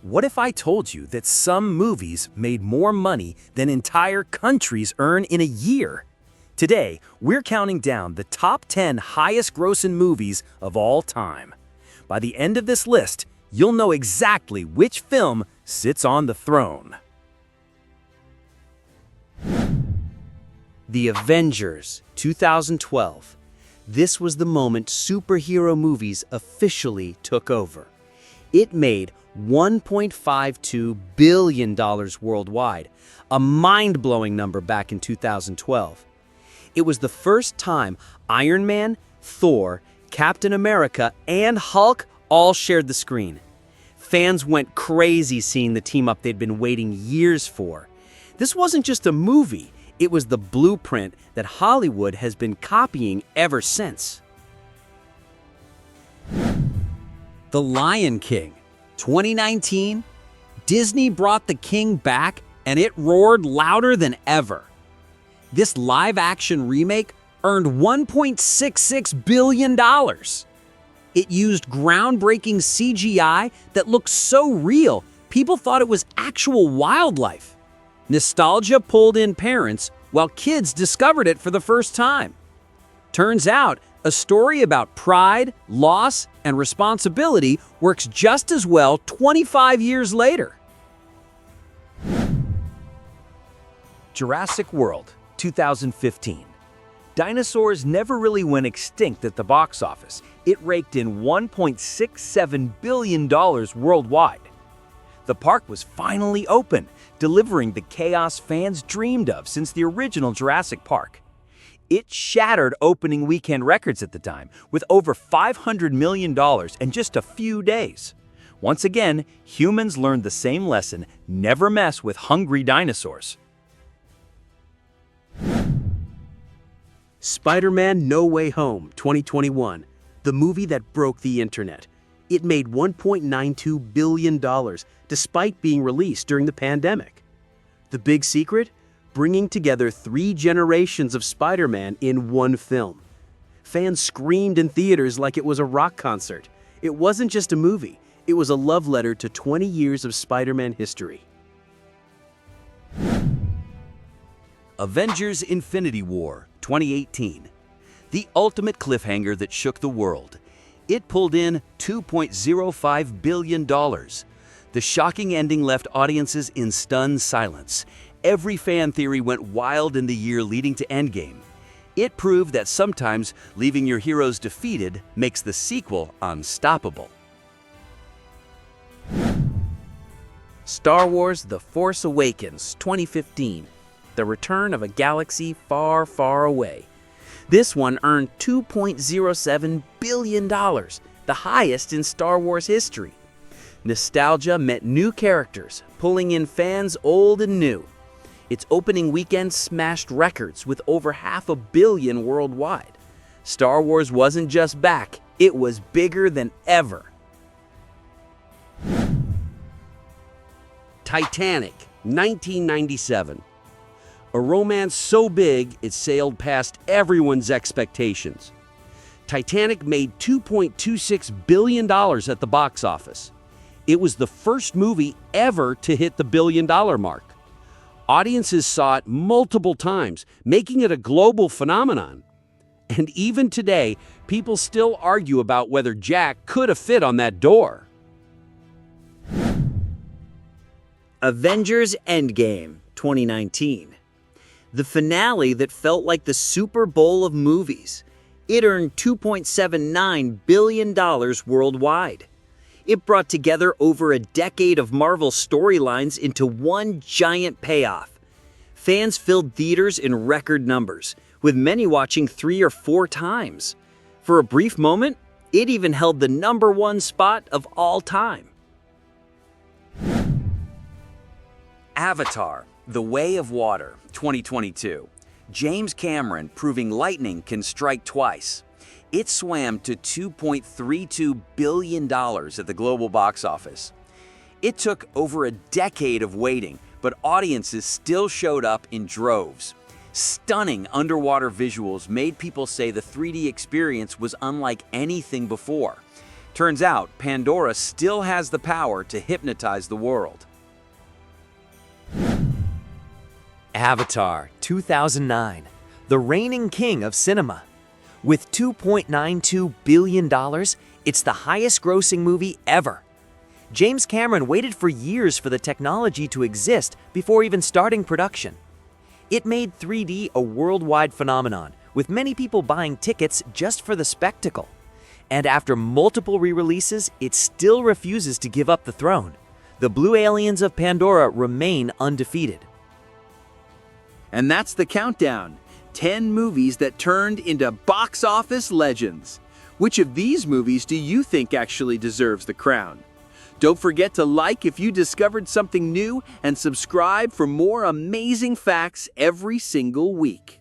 What if I told you that some movies made more money than entire countries earn in a year? Today, we're counting down the top 10 highest-grossing movies of all time. By the end of this list, you'll know exactly which film sits on the throne. The Avengers, 2012. This was the moment superhero movies officially took over. It made $1.52 billion worldwide, a mind-blowing number back in 2012. It was the first time Iron Man, Thor, Captain America, and Hulk all shared the screen. Fans went crazy seeing the team-up they'd been waiting years for. This wasn't just a movie, it was the blueprint that Hollywood has been copying ever since. The Lion King, 2019. Disney brought the king back and it roared louder than ever. This live-action remake earned $1.66 billion. It used groundbreaking CGI that looked so real, people thought it was actual wildlife. Nostalgia pulled in parents while kids discovered it for the first time. Turns out, a story about pride, loss, and responsibility works just as well 25 years later. Jurassic World, 2015. Dinosaurs never really went extinct at the box office. It raked in $1.67 billion worldwide. The park was finally open, delivering the chaos fans dreamed of since the original Jurassic Park. It shattered opening weekend records at the time, with over $500 million in just a few days. Once again, humans learned the same lesson: never mess with hungry dinosaurs. Spider-Man: No Way Home, 2021. The movie that broke the internet. It made $1.92 billion, despite being released during the pandemic. The big secret? Bringing together 3 generations of Spider-Man in one film. Fans screamed in theaters like it was a rock concert. It wasn't just a movie, it was a love letter to 20 years of Spider-Man history. Avengers: Infinity War, 2018. The ultimate cliffhanger that shook the world. It pulled in $2.05 billion. The shocking ending left audiences in stunned silence. Every fan theory went wild in the year leading to Endgame. It proved that sometimes leaving your heroes defeated makes the sequel unstoppable. Star Wars: The Force Awakens, 2015. The return of a galaxy far, far away. This one earned $2.07 billion, the highest in Star Wars history. Nostalgia met new characters, pulling in fans old and new. Its opening weekend smashed records with over $500 million worldwide. Star Wars wasn't just back, it was bigger than ever. Titanic, 1997. A romance so big it sailed past everyone's expectations. Titanic made $2.26 billion at the box office. It was the first movie ever to hit the billion-dollar mark. Audiences saw it multiple times, making it a global phenomenon. And even today, people still argue about whether Jack could have fit on that door. Avengers: Endgame, 2019. The finale that felt like the Super Bowl of movies. It earned $2.79 billion worldwide. It brought together over a decade of Marvel storylines into one giant payoff. Fans filled theaters in record numbers, with many watching 3 or 4 times. For a brief moment, it even held the #1 spot of all time. Avatar: The Way of Water, 2022. James Cameron proving lightning can strike twice. It swam to $2.32 billion at the global box office. It took over a decade of waiting, but audiences still showed up in droves. Stunning underwater visuals made people say the 3D experience was unlike anything before. Turns out, Pandora still has the power to hypnotize the world. Avatar 2009, the reigning king of cinema. With $2.92 billion, it's the highest-grossing movie ever. James Cameron waited for years for the technology to exist before even starting production. It made 3D a worldwide phenomenon, with many people buying tickets just for the spectacle. And after multiple re-releases, it still refuses to give up the throne. The blue aliens of Pandora remain undefeated. And that's the countdown. 10 movies that turned into box office legends. Which of these movies do you think actually deserves the crown? Don't forget to like if you discovered something new and subscribe for more amazing facts every single week.